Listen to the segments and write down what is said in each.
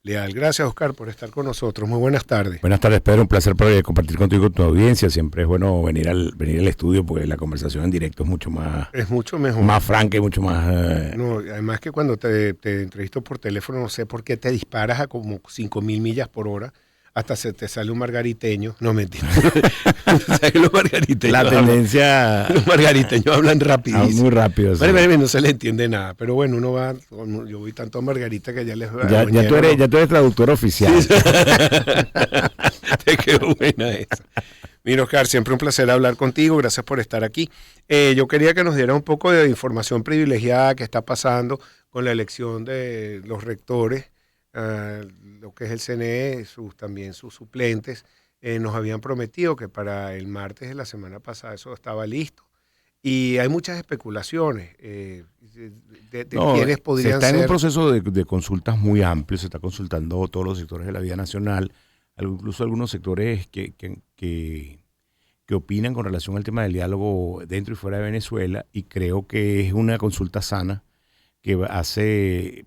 Leal. Gracias, Oscar, por estar con nosotros. Muy buenas tardes. Buenas tardes, Pedro. Un placer poder compartir contigo tu audiencia. Siempre es bueno venir al estudio porque la conversación en directo es mucho más... Es mucho mejor. Más franca y mucho más... No, además que cuando te entrevisto por teléfono, no sé por qué te disparas a como 5.000 millas por hora. Hasta se te sale un margariteño. No, mentira. ¿Sabes que los margariteños La tendencia... Los margariteños hablan rapidísimo. Muy rápido. Sí. No se le entiende nada. Pero bueno, uno va... Yo voy tanto a Margarita que ya les va... Ya tú eres traductor oficial. Sí. Te quedó buena esa. Mira, Oscar, siempre un placer hablar contigo. Gracias por estar aquí. Yo quería que nos diera un poco de información privilegiada que está pasando con la elección de los rectores. Lo que es el CNE, también sus suplentes, nos habían prometido que para el martes de la semana pasada eso estaba listo. Y hay muchas especulaciones de quiénes podrían ser. Se está en un proceso de consultas muy amplio, se está consultando todos los sectores de la vida nacional, incluso algunos sectores que opinan con relación al tema del diálogo dentro y fuera de Venezuela, y creo que es una consulta sana que va a ser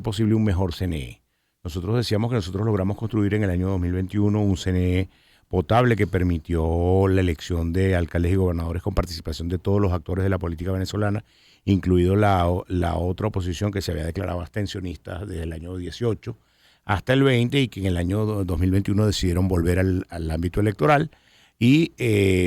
posible un mejor CNE. Nosotros decíamos que nosotros logramos construir en el año 2021 un CNE potable que permitió la elección de alcaldes y gobernadores con participación de todos los actores de la política venezolana, incluido la otra oposición que se había declarado abstencionista desde el año 18 hasta el 20 y que en el año 2021 decidieron volver al ámbito electoral y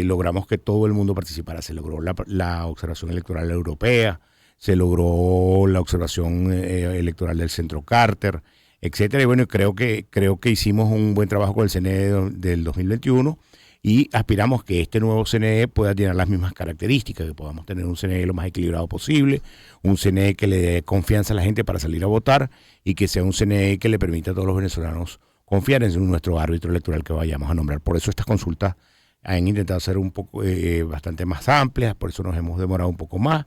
logramos que todo el mundo participara. Se logró la observación electoral europea, se logró la observación electoral del Centro Carter, etcétera. Y bueno, creo que hicimos un buen trabajo con el CNE del 2021 y aspiramos que este nuevo CNE pueda tener las mismas características, que podamos tener un CNE lo más equilibrado posible, un CNE que le dé confianza a la gente para salir a votar y que sea un CNE que le permita a todos los venezolanos confiar en nuestro árbitro electoral que vayamos a nombrar. Por eso estas consultas han intentado ser un poco bastante más amplias, por eso nos hemos demorado un poco más.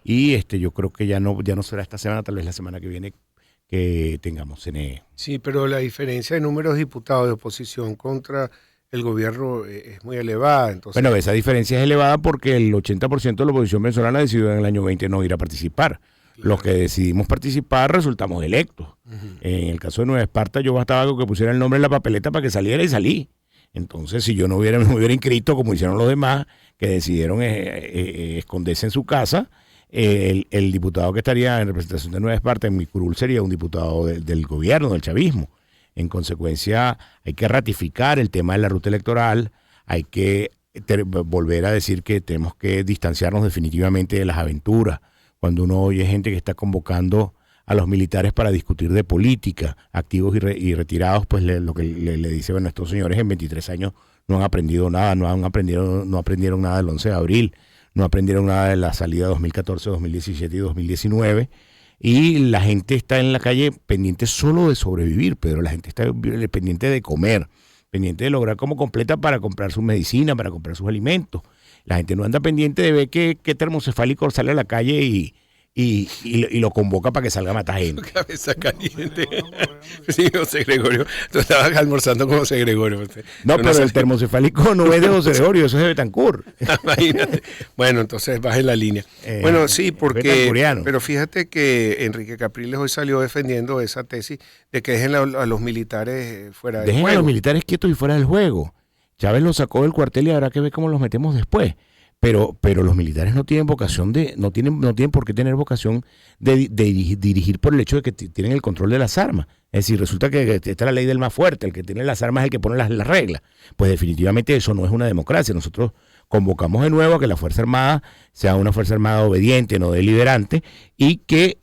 Y yo creo que ya no será esta semana, tal vez la semana que viene que tengamos CNE. Sí, pero la diferencia de números de diputados de oposición contra el gobierno es muy elevada. Entonces... Bueno, esa diferencia es elevada porque el 80% de la oposición venezolana decidió en el año 20 no ir a participar. Claro. Los que decidimos participar resultamos electos. Uh-huh. En el caso de Nueva Esparta, yo bastaba con que pusiera el nombre en la papeleta para que saliera y salí. Entonces, si yo no me hubiera inscrito como hicieron los demás, que decidieron esconderse en su casa, el diputado que estaría en representación de Nueva Esparta en mi curul sería un diputado del gobierno, del chavismo. En consecuencia, hay que ratificar el tema de la ruta electoral, hay que volver a decir que tenemos que distanciarnos definitivamente de las aventuras. Cuando uno oye gente que está convocando a los militares para discutir de política, activos y retirados, pues lo que le dice, bueno, estos señores en 23 años no han aprendido nada, no aprendieron nada del 11 de abril, no aprendieron nada de la salida 2014, 2017 y 2019, y la gente está en la calle pendiente solo de sobrevivir, pero la gente está pendiente de comer, pendiente de lograr como completa para comprar su medicina, para comprar sus alimentos. La gente no anda pendiente de ver qué termocefálico sale a la calle y lo convoca para que salga a matar gente. Cabeza caliente. Sí, José Gregorio. Tú estabas almorzando con José Gregorio. No, pero el termocefálico no es de José Gregorio, eso es de Betancourt. Imagínate. Bueno, entonces baje la línea. Bueno, sí, porque... Pero fíjate que Enrique Capriles hoy salió defendiendo esa tesis de que dejen a los militares fuera del juego. Dejen a los militares quietos y fuera del juego. Chávez los sacó del cuartel y habrá que ver cómo los metemos después. Pero los militares no tienen vocación no tienen por qué tener vocación de dirigir por el hecho de que tienen el control de las armas. Es decir, resulta que esta es la ley del más fuerte, el que tiene las armas es el que pone las reglas. Pues definitivamente eso no es una democracia. Nosotros convocamos de nuevo a que la Fuerza Armada sea una Fuerza Armada obediente, no deliberante, y que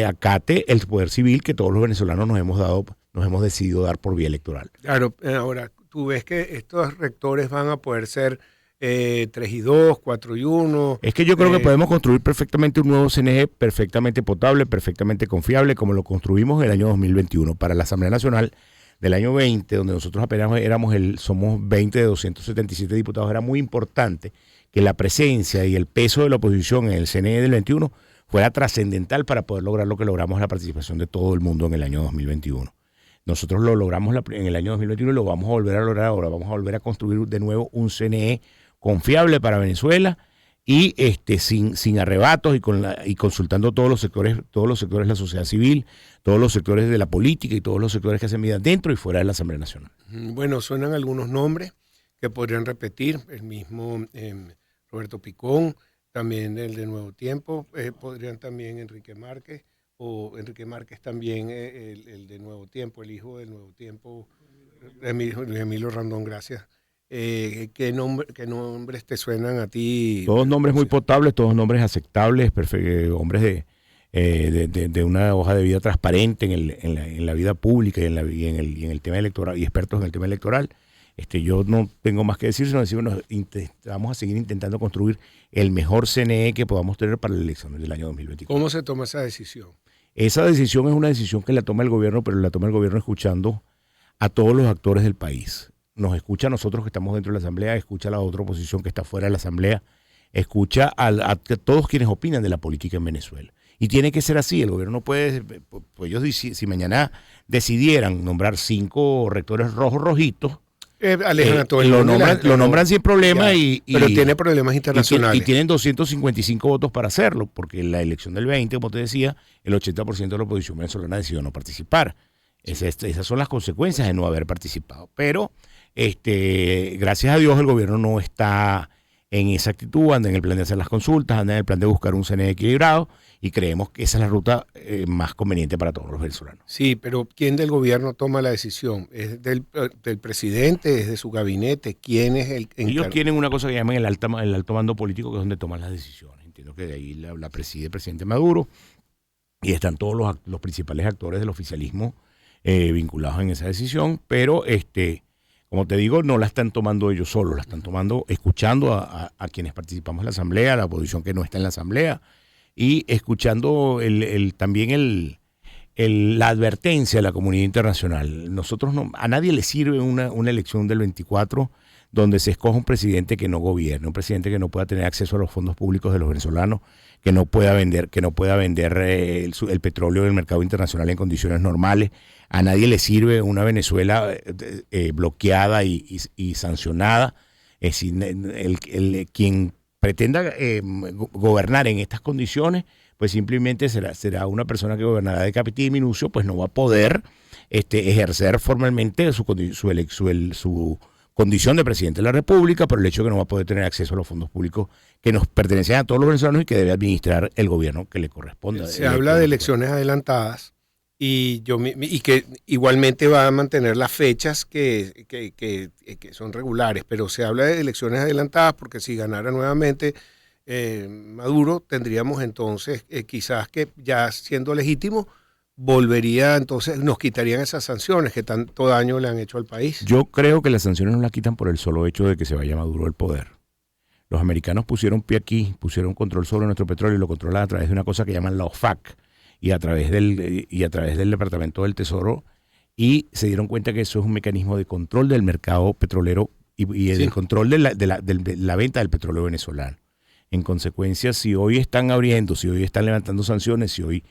acate el poder civil que todos los venezolanos nos hemos decidido dar por vía electoral. Claro, ahora, tú ves que estos rectores van a poder ser 3-2, 4-1. Es que yo creo que podemos construir perfectamente un nuevo CNE perfectamente potable, perfectamente confiable, como lo construimos en el año 2021. Para la Asamblea Nacional del año 20, donde nosotros apenas somos 20 de 277 diputados, era muy importante que la presencia y el peso de la oposición en el CNE del 21 fuera trascendental para poder lograr lo que logramos, la participación de todo el mundo en el año 2021. Nosotros lo logramos en el año 2021 y lo vamos a volver a lograr ahora. Vamos a volver a construir de nuevo un CNE confiable para Venezuela y sin arrebatos y consultando todos los sectores de la sociedad civil, todos los sectores de la política y todos los sectores que hacen vida dentro y fuera de la Asamblea Nacional. Bueno, suenan algunos nombres que podrían repetir, el mismo Roberto Picón, también el de Nuevo Tiempo, podrían también Enrique Márquez, o Enrique Márquez también el de Nuevo Tiempo, el hijo del Nuevo Tiempo, Emilio Randón, gracias. ¿Qué nombres te suenan a ti? Todos nombres muy potables, todos nombres aceptables, hombres de una hoja de vida transparente en la vida pública y en el tema electoral, y expertos en el tema electoral. Yo no tengo más que decir, sino decir, bueno, vamos a seguir intentando construir el mejor CNE que podamos tener para las elecciones del año 2024. ¿Cómo se toma esa decisión? Esa decisión es una decisión que la toma el gobierno, pero la toma el gobierno escuchando a todos los actores del país. Nos escucha a nosotros que estamos dentro de la Asamblea, escucha a la otra oposición que está fuera de la Asamblea, escucha a todos quienes opinan de la política en Venezuela. Y tiene que ser así, el gobierno no puede, pues ellos si mañana decidieran nombrar 5 rectores rojitos, alejan a todo el mundo, lo nombran sin problema, pero tiene problemas internacionales. Y tienen 255 votos para hacerlo, porque en la elección del 20, como te decía, el 80% de la oposición venezolana decidió no participar. Esas son las consecuencias de no haber participado. Pero gracias a Dios el gobierno no está en esa actitud, anda en el plan de hacer las consultas, anda en el plan de buscar un CNE equilibrado, y creemos que esa es la ruta más conveniente para todos los venezolanos. Sí, pero ¿quién del gobierno toma la decisión? ¿Es del presidente? ¿Es de su gabinete? ¿Quién es el encargado? Ellos tienen una cosa que llaman el alto mando político, que es donde toman las decisiones. Entiendo que de ahí la preside el presidente Maduro, y están todos los principales actores del oficialismo vinculados en esa decisión, pero como te digo, no la están tomando ellos solos, la están tomando escuchando a quienes participamos en la Asamblea, a la oposición que no está en la Asamblea, y escuchando también la advertencia de la comunidad internacional. A nadie le sirve una elección del 24 donde se escoja un presidente que no gobierne, un presidente que no pueda tener acceso a los fondos públicos de los venezolanos, que no pueda vender el petróleo en el mercado internacional en condiciones normales. A nadie le sirve una Venezuela bloqueada y sancionada. Es decir, quien pretenda gobernar en estas condiciones, pues simplemente será una persona que gobernará de capital y minucio, pues no va a poder ejercer formalmente su condición de presidente de la República, por el hecho de que no va a poder tener acceso a los fondos públicos que nos pertenecen a todos los venezolanos y que debe administrar el gobierno que le corresponda. Se habla de elecciones adelantadas y que igualmente va a mantener las fechas que son regulares, pero se habla de elecciones adelantadas porque si ganara nuevamente Maduro, tendríamos entonces quizás que ya siendo legítimo volvería, entonces nos quitarían esas sanciones que tanto daño le han hecho al país. Yo creo que las sanciones no las quitan por el solo hecho de que se vaya Maduro al poder. Los americanos pusieron pie aquí, pusieron control sobre nuestro petróleo y lo controlan a través de una cosa que llaman la OFAC y a través del Departamento del Tesoro, y se dieron cuenta que eso es un mecanismo de control del mercado petrolero y del control de la venta del petróleo venezolano. En consecuencia, si hoy están abriendo, si hoy están levantando sanciones, si hoy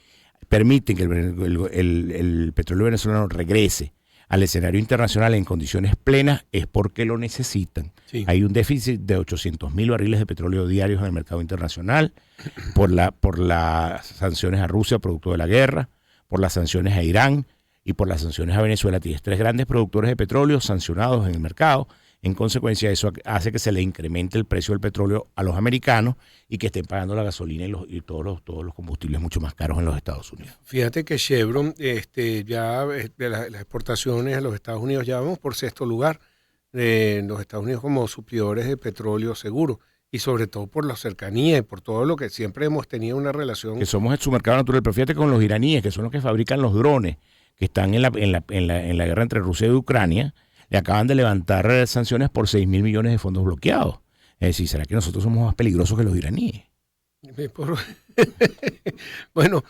permiten que el petróleo venezolano regrese al escenario internacional en condiciones plenas, es porque lo necesitan. Sí. Hay un déficit de 800.000 barriles de petróleo diarios en el mercado internacional por las sanciones a Rusia, producto de la guerra, por las sanciones a Irán y por las sanciones a Venezuela. Tienes 3 grandes productores de petróleo sancionados en el mercado. En consecuencia, eso hace que se le incremente el precio del petróleo a los americanos y que estén pagando la gasolina y todos los combustibles mucho más caros en los Estados Unidos. Fíjate que Chevron, ya de las exportaciones a los Estados Unidos, ya vamos por 6º lugar en los Estados Unidos como suplidores de petróleo seguro, y sobre todo por la cercanía y por todo lo que siempre hemos tenido una relación. Que somos su mercado natural, pero fíjate con los iraníes, que son los que fabrican los drones, que están en la guerra entre Rusia y Ucrania. Le acaban de levantar sanciones por 6.000 millones de fondos bloqueados. Es decir, ¿será que nosotros somos más peligrosos que los iraníes? Bueno,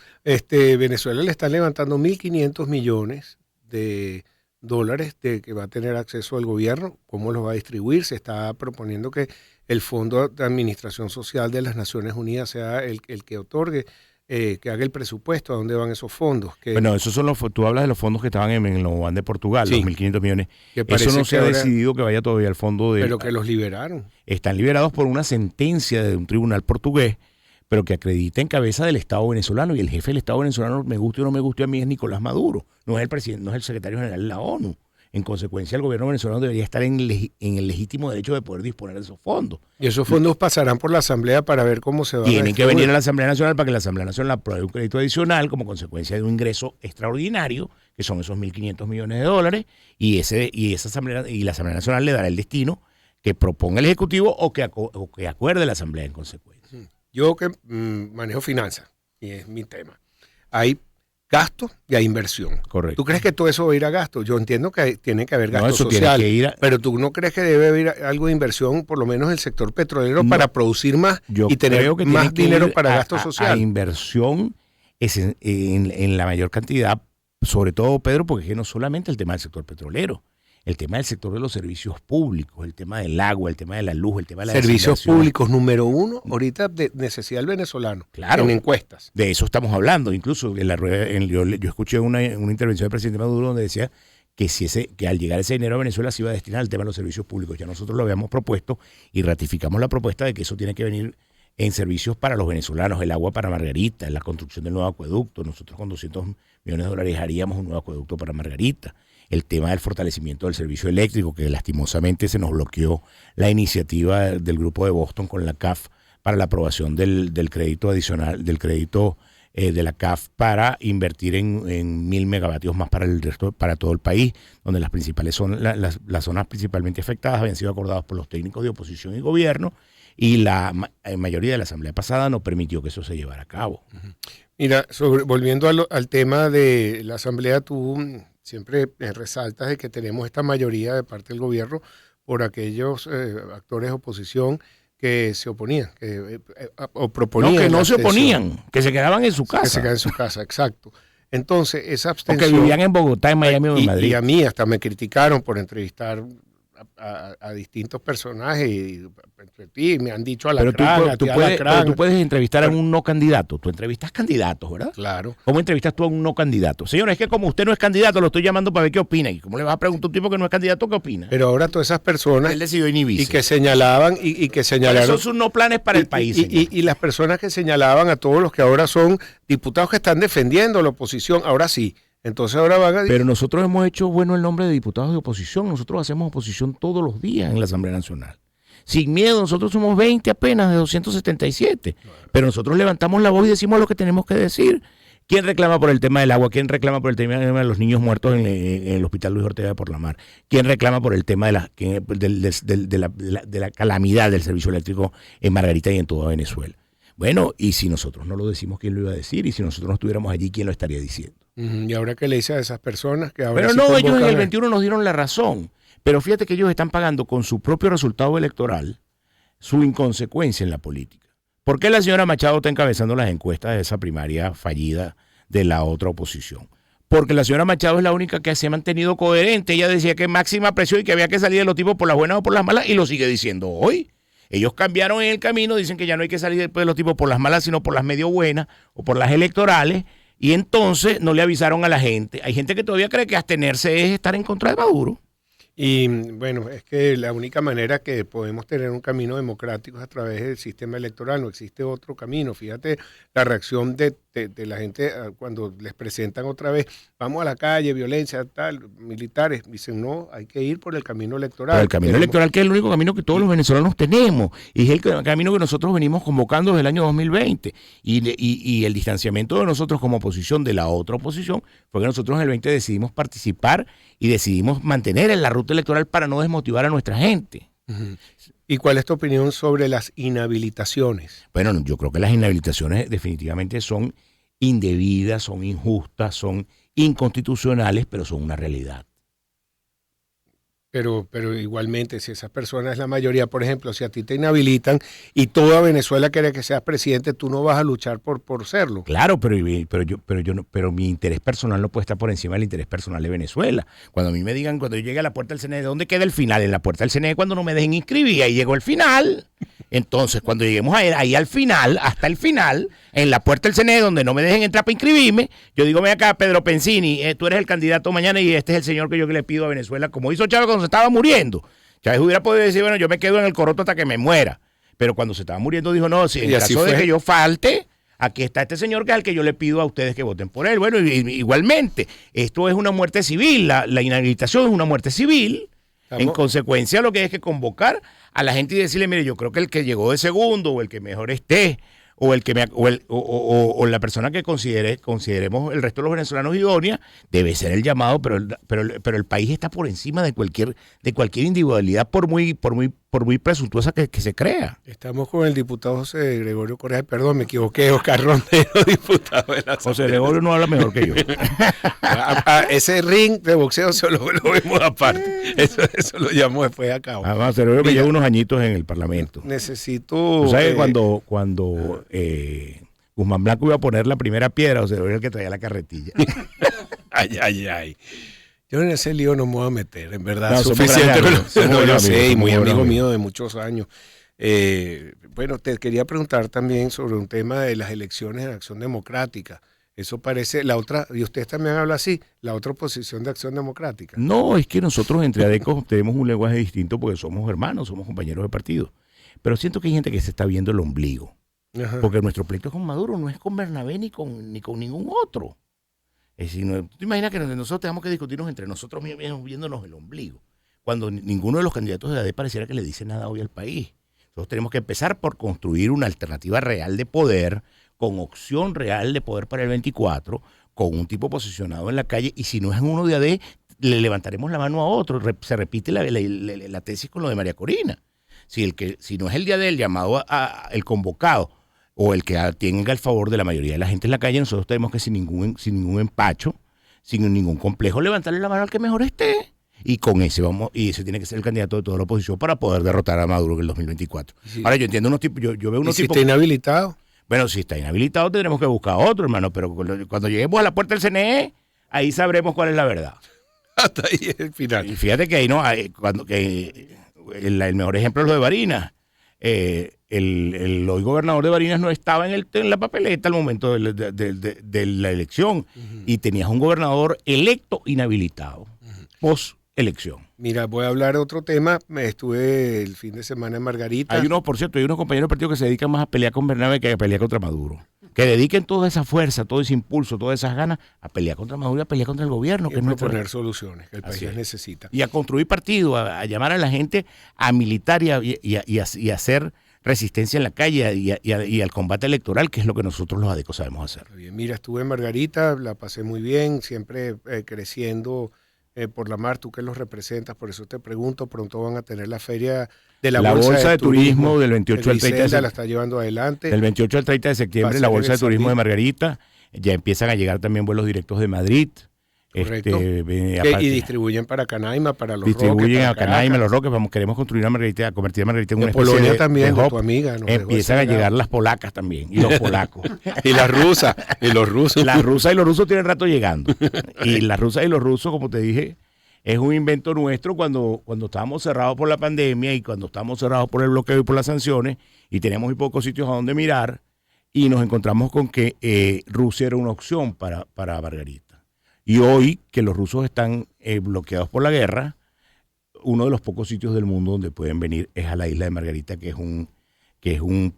Venezuela le está levantando 1.500 millones de dólares de que va a tener acceso al gobierno. ¿Cómo los va a distribuir? Se está proponiendo que el Fondo de Administración Social de las Naciones Unidas sea el que otorgue, que haga el presupuesto, a dónde van esos fondos. Bueno, esos son tú hablas de los fondos que estaban en el Ban de Portugal, sí, los 1.500 millones. Eso no se ha decidido que vaya todavía al fondo de... Pero que los liberaron. Están liberados por una sentencia de un tribunal portugués, pero que acredita en cabeza del Estado venezolano. Y el jefe del Estado venezolano, me guste o no me guste a mí, es Nicolás Maduro. No es el presidente, no es el secretario general de la ONU. En consecuencia, el gobierno venezolano debería estar en el legítimo derecho de poder disponer de esos fondos. Y esos fondos pasarán por la Asamblea para ver cómo se va a Tienen que venir a la Asamblea Nacional para que la Asamblea Nacional apruebe un crédito adicional como consecuencia de un ingreso extraordinario, que son esos 1.500 millones de dólares, y la Asamblea Nacional le dará el destino que proponga el Ejecutivo o que acuerde la Asamblea en consecuencia. Yo que manejo finanzas, y es mi tema, hay gasto y hay inversión. Correcto. ¿Tú crees que todo eso va a ir a gasto? Yo entiendo que tiene que haber gasto social, pero ¿tú no crees que debe haber algo de inversión, por lo menos en el sector petrolero, para producir más y tener más dinero para gasto social? A inversión en la mayor cantidad, sobre todo, Pedro, porque es que no solamente el tema del sector petrolero, el tema del sector de los servicios públicos, el tema del agua, el tema de la luz, el tema de la servicios públicos número uno ahorita de necesidad del venezolano, claro, en encuestas. De eso estamos hablando. Incluso en la rueda, yo escuché una intervención del presidente Maduro donde decía que al llegar ese dinero a Venezuela se iba a destinar al tema de los servicios públicos. Ya nosotros lo habíamos propuesto y ratificamos la propuesta de que eso tiene que venir en servicios para los venezolanos, el agua para Margarita, la construcción del nuevo acueducto. Nosotros con 200 millones de dólares haríamos un nuevo acueducto para Margarita. El tema del fortalecimiento del servicio eléctrico, que lastimosamente se nos bloqueó la iniciativa del grupo de Boston con la CAF para la aprobación del crédito adicional, del crédito de la CAF para invertir en 1.000 megavatios más para todo el país, donde las zonas principalmente afectadas habían sido acordadas por los técnicos de oposición y gobierno, y la mayoría de la asamblea pasada no permitió que eso se llevara a cabo. Mira, volviendo al tema de la asamblea, tú siempre resaltas de que tenemos esta mayoría de parte del gobierno por aquellos actores de oposición que se oponían, o proponían. No, que no se oponían, que se quedaban en su casa. Que se quedaban en su casa, exacto. Entonces, esa abstención... Porque vivían en Bogotá, en Miami o en Madrid. Y a mí hasta me criticaron por entrevistar a distintos personajes, y entre ti me han dicho pero tú puedes entrevistar a un no candidato. Tú entrevistas candidatos, ¿verdad? Claro. ¿Cómo entrevistas tú a un no candidato? Señor, es que como usted no es candidato, lo estoy llamando para ver qué opina. ¿Y cómo le vas a preguntar a un tipo que no es candidato qué opina? Pero ahora todas esas personas... Él decidió inhibirse. Y que señalaban y que señalaron... Esos son no planes para el país. Y las personas que señalaban a todos los que ahora son diputados que están defendiendo la oposición, ahora sí. Entonces ahora van a... Pero nosotros hemos hecho bueno el nombre de diputados de oposición. Nosotros hacemos oposición todos los días en la Asamblea Nacional. Sin miedo, nosotros somos 20 apenas de 277. Pero nosotros levantamos la voz y decimos lo que tenemos que decir. ¿Quién reclama por el tema del agua? ¿Quién reclama por el tema de los niños muertos en el Hospital Luis Ortega de Porlamar? ¿Quién reclama por el tema de la calamidad del servicio eléctrico en Margarita y en toda Venezuela? Bueno, y si nosotros no lo decimos, ¿quién lo iba a decir? Y si nosotros no estuviéramos allí, ¿quién lo estaría diciendo? Y ahora que le dice a esas personas que ahora... Pero no, ellos en el 21 nos dieron la razón. Pero fíjate que ellos están pagando con su propio resultado electoral su inconsecuencia en la política. ¿Por qué la señora Machado está encabezando las encuestas de esa primaria fallida de la otra oposición? Porque la señora Machado es la única que se ha mantenido coherente. Ella decía que máxima presión y que había que salir de los tipos por las buenas o por las malas, y lo sigue diciendo hoy. Ellos cambiaron en el camino, dicen que ya no hay que salir después de los tipos por las malas, sino por las medio buenas o por las electorales, y entonces no le avisaron a la gente. Hay gente que todavía cree que abstenerse es estar en contra de Maduro. Y bueno, es que la única manera que podemos tener un camino democrático es a través del sistema electoral, no existe otro camino. Fíjate la reacción de la gente cuando les presentan otra vez, vamos a la calle, violencia, tal, militares, dicen no, hay que ir por el camino electoral. Pero el camino electoral, que es el único camino que todos los venezolanos tenemos, y es el camino que nosotros venimos convocando desde el año 2020, y el distanciamiento de nosotros como oposición de la otra oposición fue que nosotros en el 20 decidimos participar y decidimos mantener en la ruta electoral para no desmotivar a nuestra gente. Uh-huh. ¿Y cuál es tu opinión sobre las inhabilitaciones? Bueno, yo creo que las inhabilitaciones definitivamente son indebidas, son injustas, son inconstitucionales, pero son una realidad. Pero igualmente, si esa persona es la mayoría, por ejemplo, si a ti te inhabilitan y toda Venezuela quiere que seas presidente, tú no vas a luchar por serlo. Claro, pero mi interés personal no puede estar por encima del interés personal de Venezuela. Cuando a mí me digan, cuando yo llegue a la puerta del CNE, ¿de dónde queda el final? En la puerta del CNE, cuando no me dejen inscribir, ahí llegó el final. Entonces, cuando lleguemos ahí al final, hasta el final, en la puerta del CNE, donde no me dejen entrar para inscribirme, yo digo, ven acá, Pedro Pensini, tú eres el candidato mañana y este es el señor que yo le pido a Venezuela, como hizo Chávez cuando se estaba muriendo. Chávez hubiera podido decir, bueno, yo me quedo en el coroto hasta que me muera. Pero cuando se estaba muriendo dijo, no, si en caso de que yo falte, aquí está este señor que es al que yo le pido a ustedes que voten por él. Bueno, igualmente, esto es una muerte civil, la inhabilitación es una muerte civil. En consecuencia, lo que hay es que convocar a la gente y decirle, mire, yo creo que el que llegó de segundo o el que mejor esté, o el que o la persona que consideremos el resto de los venezolanos idónea, debe ser el llamado, pero el país está por encima de cualquier individualidad, por muy presuntuosa que se crea. Estamos con el diputado José Gregorio Correa, perdón, me equivoqué, Oscar Rondero, diputado de la José Gregorio no habla mejor que yo. Ese ring de boxeo lo vemos aparte, eso lo llamo después de acá. José Gregorio que lleva unos añitos en el Parlamento. Necesito... ¿Sabes cuando Guzmán Blanco iba a poner la primera piedra, José Gregorio el que traía la carretilla? Ay. Yo en ese lío no me voy a meter, en verdad. No, suficiente. Yo sé, y muy amigo amigos. mío de muchos años. Bueno, te quería preguntar también sobre un tema de las elecciones de Acción Democrática. Eso parece la otra, y usted también habla así, la otra oposición de Acción Democrática. No, es que nosotros entre ADECO tenemos un lenguaje distinto porque somos hermanos, somos compañeros de partido. Pero siento que hay gente que se está viendo el ombligo. Ajá. Porque nuestro pleito es con Maduro, no es con Bernabé ni con ningún otro. Es decir, ¿tú te imaginas que nosotros tenemos que discutirnos entre nosotros mismos viéndonos el ombligo? Cuando ninguno de los candidatos de la AD pareciera que le dice nada hoy al país. Nosotros tenemos que empezar por construir una alternativa real de poder, con opción real de poder para el 24, con un tipo posicionado en la calle, y si no es uno de AD, le levantaremos la mano a otro. Se repite la tesis con lo de María Corina. Si no es el día del llamado el convocado, o el que tenga el favor de la mayoría de la gente en la calle, nosotros tenemos que sin ningún empacho, sin ningún complejo, levantarle la mano al que mejor esté. Y con ese ese tiene que ser el candidato de toda la oposición para poder derrotar a Maduro en el 2024. Sí. Ahora yo entiendo unos tipos, yo veo unos tipos. ¿Y si está inhabilitado? Bueno, si está inhabilitado tendremos que buscar otro, hermano, pero cuando lleguemos a la puerta del CNE, ahí sabremos cuál es la verdad. Hasta ahí es el final. Y fíjate que ahí no, el mejor ejemplo es lo de Barinas. El hoy gobernador de Barinas no estaba en la papeleta al momento de la elección, y tenías un gobernador electo inhabilitado, post-elección. Mira, voy a hablar de otro tema. Estuve el fin de semana en Margarita. Por cierto, hay unos compañeros del partido que se dedican más a pelear con Bernabé que a pelear contra Maduro. Que dediquen toda esa fuerza, todo ese impulso, todas esas ganas a pelear contra Maduro y a pelear contra el gobierno. Y a proponer soluciones que el país necesita. Y a construir partido, a llamar a la gente a militar y a hacer resistencia en la calle y al combate electoral, que es lo que nosotros los ADECO sabemos hacer. Bien, mira, estuve en Margarita, la pasé muy bien, siempre creciendo por la mar, tú que los representas, por eso te pregunto, pronto van a tener la feria de la Bolsa de Turismo del 28 al 30 de septiembre. La está llevando adelante. Del 28 al 30 de septiembre, la Bolsa de Turismo de Margarita. Ya empiezan a llegar también vuelos directos de Madrid. Correcto. Y distribuyen para Canaima, para Los Roques. Distribuyen a Canaima, Los Roques. Queremos construir a convertir a Margarita en una especie Polonia también, de tu amiga. Empiezan a llegar las polacas también, y los polacos. Y las rusas, y los rusos. Las rusas y los rusos tienen rato llegando. Y las rusas y los rusos, como te dije, es un invento nuestro cuando estábamos cerrados por la pandemia y cuando estábamos cerrados por el bloqueo y por las sanciones, y teníamos muy pocos sitios a donde mirar, y nos encontramos con que Rusia era una opción para Margarita. Y hoy que los rusos están bloqueados por la guerra, uno de los pocos sitios del mundo donde pueden venir es a la isla de Margarita, que es un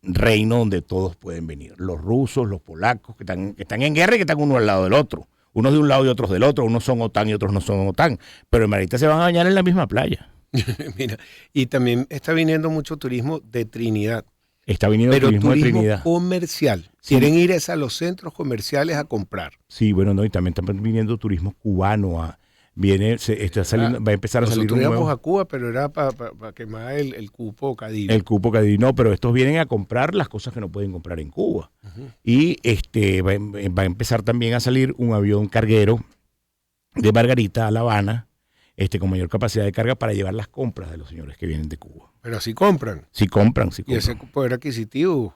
reino donde todos pueden venir. Los rusos, los polacos, que están en guerra y que están uno al lado del otro. Unos de un lado y otros del otro. Unos son OTAN y otros no son OTAN. Pero en Margarita se van a bañar en la misma playa. Mira, y también está viniendo mucho turismo de Trinidad. Está viniendo turismo de Trinidad. Comercial. Quieren ir a los centros comerciales a comprar. Sí, bueno, no, y también están viniendo turismo cubano. Va a empezar a salir un nuevo. Nosotros íbamos a Cuba, pero era para quemar el cupo Cadivi. El cupo Cadivi, no, pero estos vienen a comprar las cosas que no pueden comprar en Cuba. Uh-huh. Y va a empezar también a salir un avión carguero de Margarita a La Habana, con mayor capacidad de carga para llevar las compras de los señores que vienen de Cuba. Pero sí compran. Sí compran. Y ese poder adquisitivo.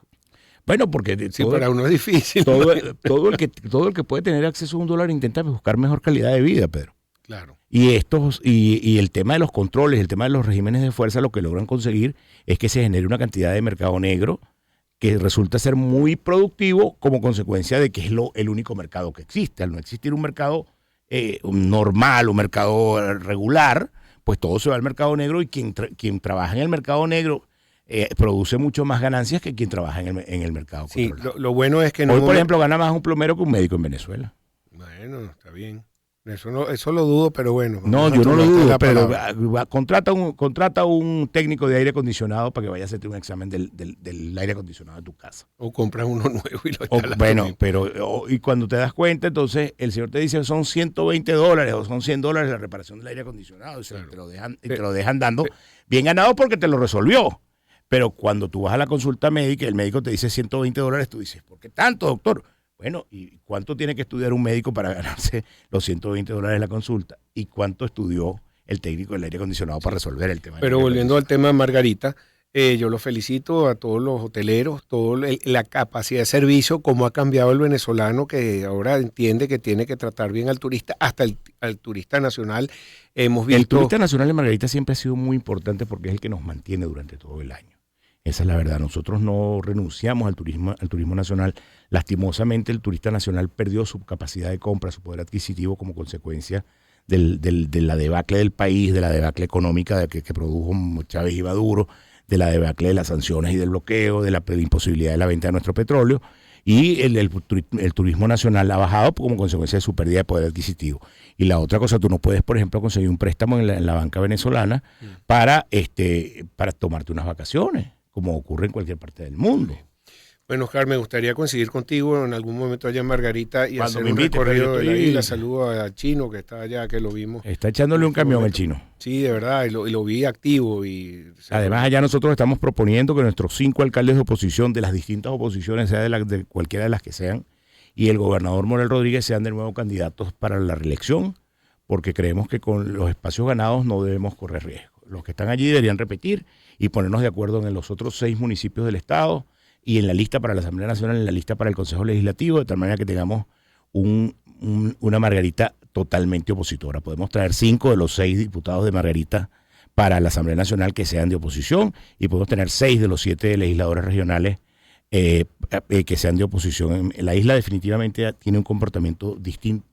Bueno, porque para uno es difícil. Todo el que puede tener acceso a $1 intenta buscar mejor calidad de vida, Pedro. Claro. Y el tema de los controles, el tema de los regímenes de fuerza, lo que logran conseguir es que se genere una cantidad de mercado negro que resulta ser muy productivo como consecuencia de que es el único mercado que existe. Al no existir un mercado normal, un mercado regular, pues todo se va al mercado negro, y quien trabaja en el mercado negro produce mucho más ganancias que quien trabaja en el mercado Sí, controlado. lo bueno es que Hoy, por ejemplo, gana más un plomero que un médico en Venezuela. Bueno, está bien. Eso lo dudo, pero bueno. No, vamos a yo no lo tomarte dudo, la pero palabra. contrata un técnico de aire acondicionado para que vaya a hacerte un examen del aire acondicionado de tu casa. O compras uno nuevo y lo instalas tú Bueno, mismo. pero y cuando te das cuenta, entonces el señor te dice son $120 o son $100 la reparación del aire acondicionado y Claro. te lo dejan dando bien ganado porque te lo resolvió. Pero cuando tú vas a la consulta médica y el médico te dice $120, tú dices, ¿por qué tanto, doctor? Bueno, ¿y cuánto tiene que estudiar un médico para ganarse los $120 de la consulta? ¿Y cuánto estudió el técnico del aire acondicionado para resolver el tema del Pero aire volviendo al acondicionado? tema de Margarita, yo lo felicito a todos los hoteleros, la capacidad de servicio, cómo ha cambiado el venezolano que ahora entiende que tiene que tratar bien al turista, hasta al turista nacional. Hemos El visto, turista nacional de Margarita siempre ha sido muy importante porque es el que nos mantiene durante todo el año. Esa es la verdad. Nosotros no renunciamos al turismo nacional. Lastimosamente, el turista nacional perdió su capacidad de compra, su poder adquisitivo como consecuencia de la debacle del país, de la debacle económica que produjo Chávez y Maduro, de la debacle de las sanciones y del bloqueo, de la imposibilidad de la venta de nuestro petróleo. Y el turismo nacional ha bajado como consecuencia de su pérdida de poder adquisitivo. Y la otra cosa, tú no puedes, por ejemplo, conseguir un préstamo en la banca venezolana para tomarte unas vacaciones, como ocurre en cualquier parte del mundo. bueno, Oscar, me gustaría coincidir contigo en algún momento allá en Margarita y Cuando hacer me un invites, pero recorrido yo de la estoy- isla. Saludo al chino que está allá, que lo vimos Está en echándole un este camión el momento. chino. Sí, de verdad, y lo vi activo. Además, allá nosotros estamos proponiendo que nuestros 5 alcaldes de oposición, de las distintas oposiciones, sea de cualquiera de las que sean, y el gobernador Morel Rodríguez sean de nuevo candidatos para la reelección, porque creemos que con los espacios ganados no debemos correr riesgo. Los que están allí deberían repetir y ponernos de acuerdo en los otros 6 municipios del estado y en la lista para la Asamblea Nacional, en la lista para el Consejo Legislativo, de tal manera que tengamos una Margarita totalmente opositora. Podemos traer 5 de los 6 diputados de Margarita para la Asamblea Nacional que sean de oposición y podemos tener 6 de los 7 legisladores regionales que sean de oposición. La isla definitivamente tiene un comportamiento distinto,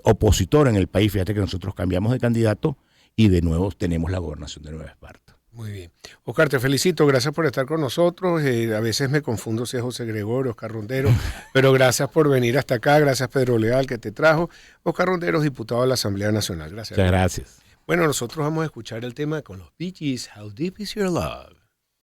opositor en el país. Fíjate que nosotros cambiamos de candidato y de nuevo tenemos la gobernación de Nueva Esparta. Muy bien. Oscar, te felicito, gracias por estar con nosotros. A veces me confundo si es José Gregorio, Oscar Rondero, pero gracias por venir hasta acá. Gracias Pedro Leal que te trajo. Oscar Rondero, diputado de la Asamblea Nacional. Gracias. Muchas gracias. Bueno, nosotros vamos a escuchar el tema con los Bee Gees, How Deep Is Your Love.